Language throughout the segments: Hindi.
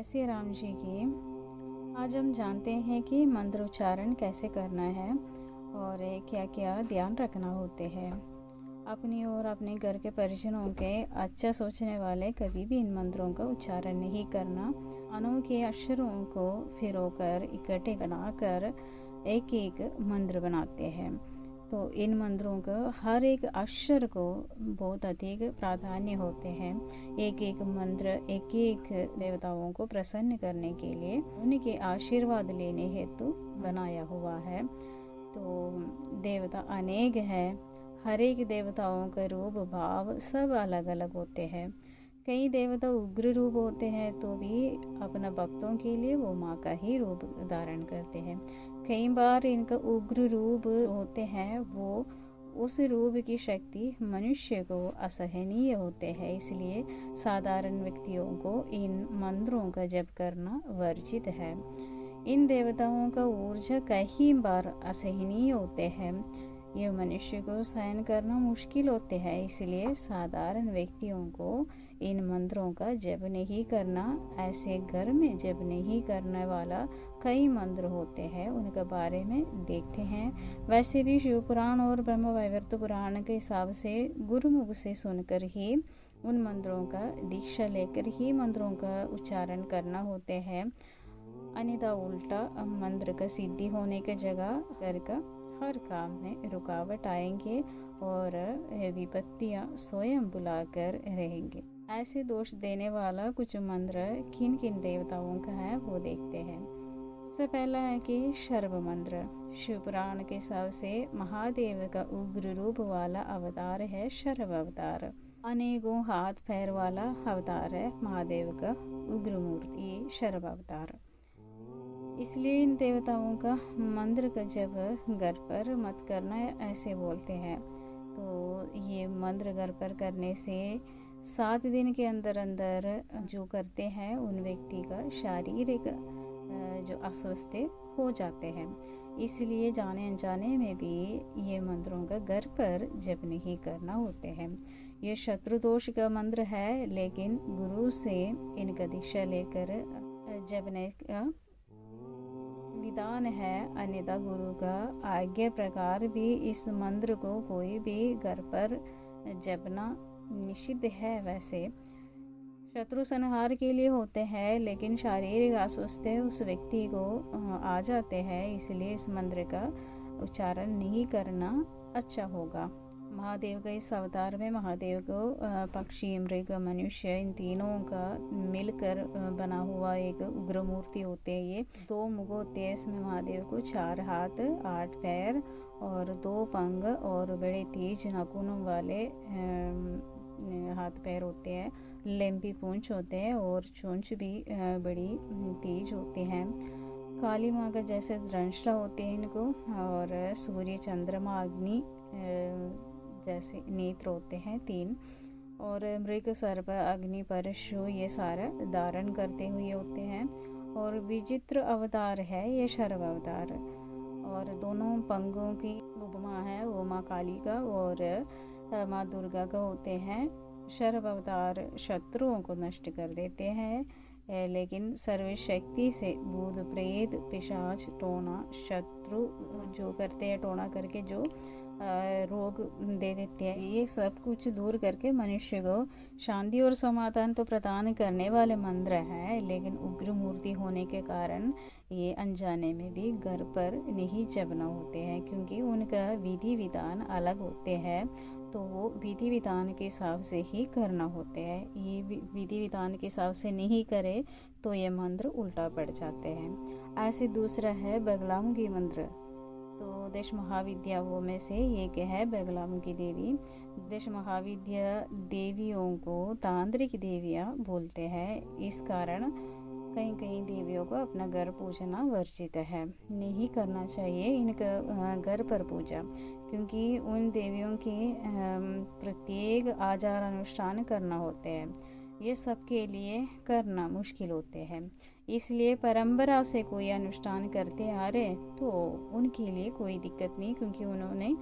जय श्री राम जी की। आज हम जानते हैं कि मंत्र उच्चारण कैसे करना है और क्या क्या ध्यान रखना होते हैं। अपनी और अपने घर के परिजनों के अच्छा सोचने वाले कभी भी इन मंत्रों का उच्चारण नहीं करना। अणु के अक्षरों को फिरोकर इकट्ठे बनाकर एक एक मंत्र बनाते हैं। तो इन मंत्रों का हर एक अक्षर को बहुत अधिक प्राधान्य होते हैं। एक एक मंत्र एक एक देवताओं को प्रसन्न करने के लिए उनके आशीर्वाद लेने हेतु बनाया हुआ है। तो देवता अनेक है, हर एक देवताओं का रूप भाव सब अलग अलग होते हैं। कई देवता उग्र रूप होते हैं तो भी अपना भक्तों के लिए वो माँ का ही रूप धारण करते हैं। कई बार इनका उग्र रूप होते हैं, वो उस रूप की शक्ति मनुष्य को असहनीय होते हैं, इसलिए साधारण व्यक्तियों को इन मंत्रों का जप करना वर्जित है। इन देवताओं का ऊर्जा कई बार असहनीय होते हैं, ये मनुष्य को सहन करना मुश्किल होते हैं, इसलिए साधारण व्यक्तियों को इन मंत्रों का जप नहीं करना। ऐसे घर में जप नहीं करने वाला कई मंत्र होते हैं, उनके बारे में देखते हैं। वैसे भी शिव पुराण और ब्रह्म वैवर्त पुराण के हिसाब से गुरुमुख से सुनकर ही उन मंत्रों का दीक्षा लेकर ही मंत्रों का उच्चारण करना होते हैं। अन्यथा उल्टा मंत्र का सिद्धि होने की जगह घर का हर काम में रुकावट आएंगे और विपत्तियां स्वयं बुलाकर रहेंगे। ऐसे दोष देने वाला कुछ मंत्र किन किन देवताओं का है वो देखते हैं। सबसे पहला है कि शर्व मंत्र। शिव पुराण के हिसाब से महादेव का उग्र रूप वाला अवतार है शर्व अवतार। अनेकों हाथ पैर वाला अवतार है महादेव का उग्र मूर्ति शर्व अवतार। इसलिए इन देवताओं का मंत्र का जब घर पर मत करना ऐसे बोलते हैं। तो ये मंत्र घर पर करने से 7 दिन के अंदर अंदर जो करते हैं उन व्यक्ति का शारीरिक जो अस्वस्थ हो जाते हैं। इसलिए जाने अनजाने में भी ये मंत्रों का घर पर जप नहीं करना होते हैं। ये शत्रु दोष का मंत्र है, लेकिन गुरु से इनका दीक्षा लेकर जपने का विधान है। अन्यथा गुरु का आज्ञा प्रकार भी इस मंत्र को कोई भी घर पर जपना निषिद्ध है। वैसे शत्रु संहार के लिए होते हैं, लेकिन शारीरिक अस्वस्थ उस व्यक्ति को आ जाते हैं, इसलिए इस मंत्र का उच्चारण नहीं करना अच्छा होगा। महादेव का इस अवतार में महादेव को पक्षी मृग मनुष्य इन तीनों का मिलकर बना हुआ एक उग्र मूर्ति होते हैं। ये 2 मुख होते हैं, इसमें महादेव को 4 हाथ 8 पैर और 2 पंख और बड़े तेज नाखूनों वाले हाथ पैर होते हैं। लंबी पूंछ होते हैं और चोंच भी बड़ी तेज होते हैं। काली माँ का जैसे दंष्टा होते हैं इनको, और सूर्य चंद्रमा अग्नि जैसे नेत्र होते हैं 3, और मृग सर्प अग्नि परशु ये सारा धारण करते हुए होते हैं। और विचित्र अवतार है ये शर्व अवतार, और दोनों पंखों की उपमा है वो माँ काली का और माँ दुर्गा का होते हैं। शर्व अवतार शत्रुओं को नष्ट कर देते हैं, लेकिन सर्वशक्ति से भूत प्रेत पिशाच टोना शत्रु जो करते हैं, टोना करके जो रोग दे देते हैं, ये सब कुछ दूर करके मनुष्य को शांति और समाधान तो प्रदान करने वाले मंत्र हैं। लेकिन उग्र मूर्ति होने के कारण ये अनजाने में भी घर पर नहीं जपना होते हैं, क्योंकि उनका विधि विधान अलग होते हैं। तो वो विधि विधान के हिसाब से ही करना होते हैं। ये विधि विधान के हिसाब से नहीं करे तो ये मंत्र उल्टा पड़ जाते हैं। ऐसे दूसरा है बगलामुखी मंत्र। तो दश महाविद्याओं में से एक है बगलामुखी देवी। दश महाविद्या देवियों को तांत्रिक देवियां बोलते हैं। इस कारण कई देवियों को अपना घर पूजना वर्जित है, नहीं करना चाहिए इनका घर पर पूजा, क्योंकि उन देवियों की प्रत्येक आचार अनुष्ठान करना होते हैं। ये सबके लिए करना मुश्किल होते हैं। इसलिए परंपरा से कोई अनुष्ठान करते आ रहे तो उनके लिए कोई दिक्कत नहीं, क्योंकि उन्होंने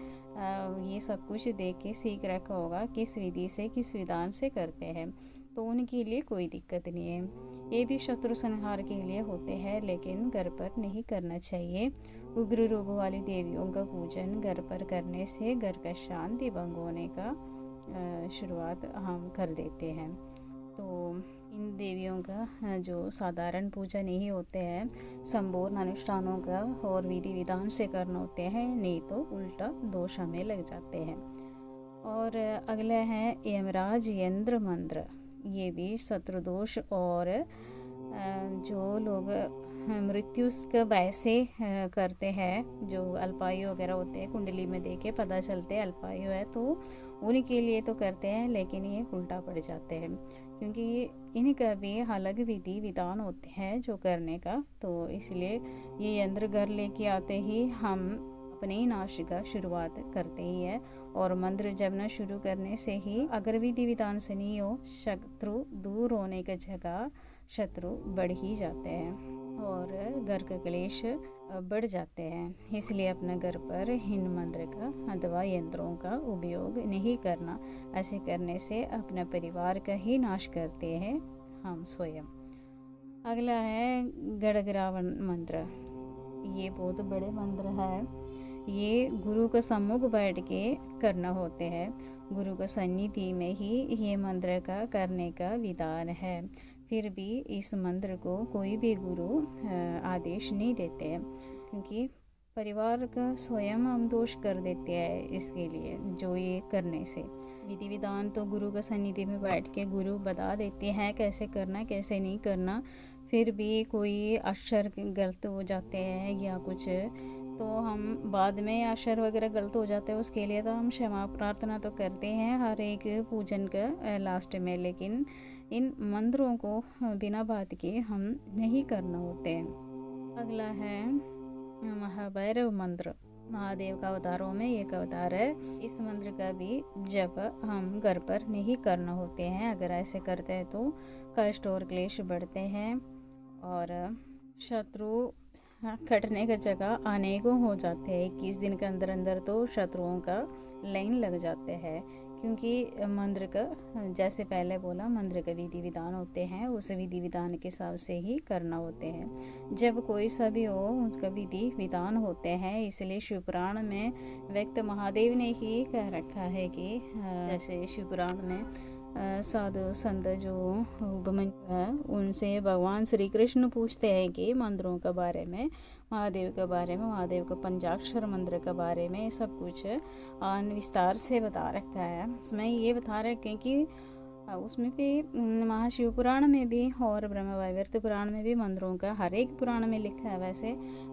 ये सब कुछ देख के सीख रखा होगा किस विधि से किस विधान से करते हैं। तो उनके लिए कोई दिक्कत नहीं है। ये भी शत्रु संहार के लिए होते हैं, लेकिन घर पर नहीं करना चाहिए। उग्र रूप वाली देवियों का पूजन घर पर करने से घर का शांति भंग होने का शुरुआत हम कर देते हैं। तो इन देवियों का जो साधारण पूजा नहीं होते हैं, संपूर्ण अनुष्ठानों का और विधि विधान से करना होते हैं, नहीं तो उल्टा दोष हमें लग जाते हैं। और अगला है यमराज यंत्र मंत्र। ये भी शत्रुदोष और जो लोग मृत्यु का वैसे करते हैं, जो अल्पायु वगैरह होते हैं, कुंडली में देखे पता चलते हैं अल्पायु है, तो उनके लिए तो करते हैं, लेकिन ये उल्टा पड़ जाते हैं, क्योंकि इनका भी अलग विधि विधान होते हैं जो करने का। तो इसलिए ये यंत्र घर लेके आते ही हम अपने ही नाश का शुरुआत करते ही है। और मंत्र जपना शुरू करने से ही अगर विधि विधान से नहीं हो, शत्रु दूर होने की जगह शत्रु बढ़ ही जाते हैं और घर का क्लेश बढ़ जाते हैं। इसलिए अपने घर पर इन मंत्र का अथवा यंत्रों का उपयोग नहीं करना। ऐसे करने से अपने परिवार का ही नाश करते हैं हम स्वयं। अगला है गड़गरावन मंत्र। ये बहुत बड़े मंत्र है। ये गुरु के सम्मुख बैठ के करना होते हैं। गुरु के सन्निधि में ही ये मंत्र का करने का विधान है। फिर भी इस मंत्र को कोई भी गुरु आदेश नहीं देते हैं, क्योंकि परिवार का स्वयं हम दोष कर देते हैं इसके लिए। जो ये करने से विधि विधान तो गुरु के सन्निधि में बैठ के गुरु बता देते हैं कैसे करना कैसे नहीं करना। फिर भी कोई अक्षर गलत हो जाते हैं या कुछ, तो हम बाद में अक्षर वगैरह गलत हो जाते हैं, उसके लिए तो हम क्षमा प्रार्थना तो करते हैं हर एक पूजन का लास्ट में, लेकिन इन मंत्रों को बिना बात के हम नहीं करना होते हैं। अगला है महाभैरव मंत्र। महादेव का अवतारों में एक अवतार है। इस मंत्र का भी जप हम घर पर नहीं करना होते हैं। अगर ऐसे करते हैं तो कष्ट और क्लेश बढ़ते हैं और शत्रु कटने का जगह अनेकों हो जाते हैं। 21 दिन के अंदर अंदर तो शत्रुओं का लाइन लग जाते हैं, क्योंकि मंत्र का जैसे पहले बोला मंत्र का विधि विधान होते हैं, उस विधि विधान के हिसाब से ही करना होते हैं। जब कोई सा भी हो उसका विधि विधान होते हैं। इसलिए शिवपुराण में व्यक्त महादेव ने ही कह रखा है कि जैसे शिवपुराण में साधु संत जो उपमन्यु है उनसे भगवान श्री कृष्ण पूछते हैं कि मंत्रों के बारे में, महादेव के बारे में, महादेव का पंचाक्षर मंत्र के बारे में सब कुछ विस्तार से बता रखा है। उसमें ये बता रखे हैं कि उसमें भी महाशिव पुराण में भी और ब्रह्म वैवर्त पुराण में भी मंत्रों का हर एक पुराण में लिखा है।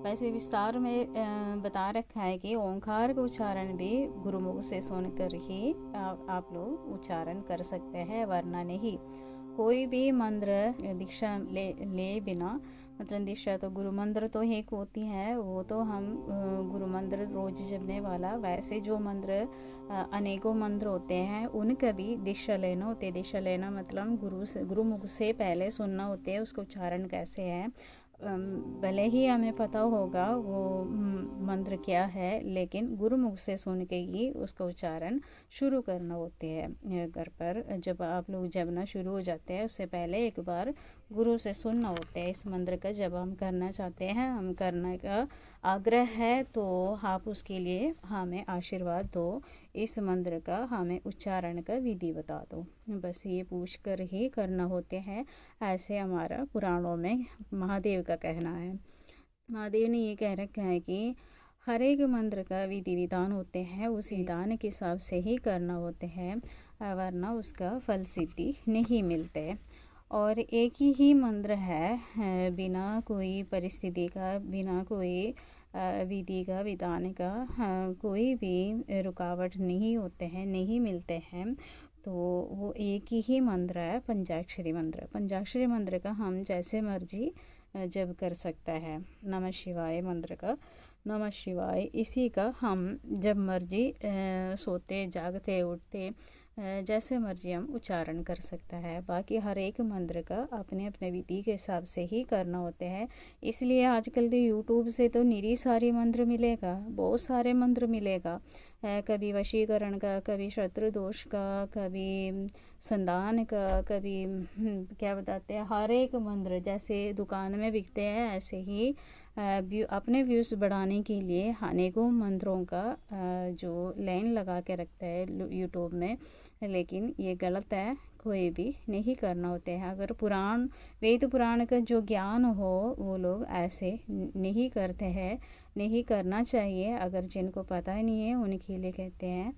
वैसे विस्तार में बता रखा है कि ओंकार का उच्चारण भी गुरुमुख से सुनकर ही आप लोग उच्चारण कर सकते हैं, वरना नहीं। कोई भी मंत्र दीक्षा ले बिना, मतलब दीक्षा तो गुरु मंत्र तो एक होती है, वो तो हम गुरु मंत्र रोज जपने वाला, वैसे जो मंत्र अनेकों मंत्र होते हैं उनका भी दीक्षा लेना होते है। दीक्षा लेना मतलब गुरुमुख से पहले सुनना होते हैं उसका उच्चारण कैसे है। भले ही हमें पता होगा वो मंत्र क्या है, लेकिन गुरुमुख से सुन के ही उसका उच्चारण शुरू करना होते हैं। घर पर जब आप लोग जपना शुरू हो जाते हैं उससे पहले एक बार गुरु से सुनना होता है इस मंत्र का। जब हम करना चाहते हैं, हम करने का आग्रह है, तो आप उसके लिए हमें आशीर्वाद दो, इस मंत्र का हमें उच्चारण का विधि बता दो। बस ये पूछ कर ही करना होते हैं। ऐसे हमारा पुराणों में महादेव का कहना है। महादेव ने ये कह रखा है कि हर एक मंत्र का विधि विधान होते हैं, उस विधान के हिसाब से ही करना होते हैं, वरना उसका फल सिद्धि नहीं मिलते। और एक ही मंत्र है, बिना कोई परिस्थिति का, बिना कोई विधि का विधान का कोई भी रुकावट नहीं होते हैं, नहीं मिलते हैं। तो वो एक ही मंत्र है, पंचाक्षरी मंत्र। पंचाक्षरी मंत्र का हम जैसे मर्जी जप कर सकता है। नमः शिवाय मंत्र का नमः शिवाय, इसी का हम जब मर्जी सोते जागते उठते जैसे मर्जी हम उच्चारण कर सकता है। बाकी हर एक मंत्र का अपने अपने विधि के हिसाब से ही करना होते हैं। इसलिए आजकल तो यूट्यूब से तो निरी सारी मंत्र मिलेगा, बहुत सारे मंत्र मिलेगा। कभी वशीकरण का, कभी शत्रु दोष का, कभी संधान का, कभी क्या बताते हैं, हर एक मंत्र जैसे दुकान में बिकते हैं ऐसे ही अपने व्यूज़ बढ़ाने के लिए अनेकों मंत्रों का जो लाइन लगा के रखता है यूट्यूब में। लेकिन ये गलत है, कोई भी नहीं करना होते हैं। अगर पुराण वेद पुराण का जो ज्ञान हो वो लोग ऐसे नहीं करते हैं, नहीं करना चाहिए। अगर जिनको पता ही नहीं है उनके लिए कहते हैं।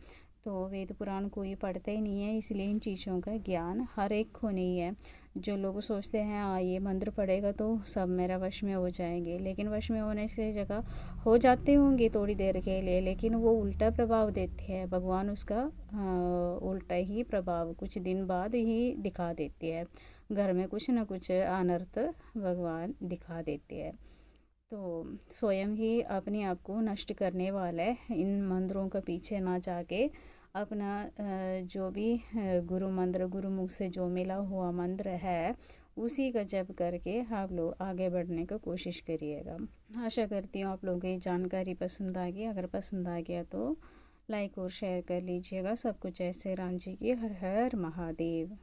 तो वेद पुराण कोई पढ़ता ही नहीं है, इसलिए इन चीज़ों का ज्ञान हर एक को नहीं है। जो लोग सोचते हैं ये मंत्र पढ़ेगा तो सब मेरा वश में हो जाएंगे, लेकिन वश में होने से जगह हो जाते होंगे थोड़ी देर के लिए, लेकिन वो उल्टा प्रभाव देते हैं। भगवान उसका उल्टा ही प्रभाव कुछ दिन बाद ही दिखा देती है। घर में कुछ ना कुछ अनर्थ भगवान दिखा देते हैं। तो स्वयं ही अपने आप को नष्ट करने वाला है। इन मंत्रों के पीछे ना जाके अपना जो भी गुरु मंत्र, गुरुमुख से जो मिला हुआ मंत्र है उसी का जप करके आप लोग आगे बढ़ने की कोशिश करिएगा। आशा करती हूँ आप लोगों को ये जानकारी पसंद आ गई। अगर पसंद आ गया तो लाइक और शेयर कर लीजिएगा। सब कुछ ऐसे राम जी की। हर हर महादेव।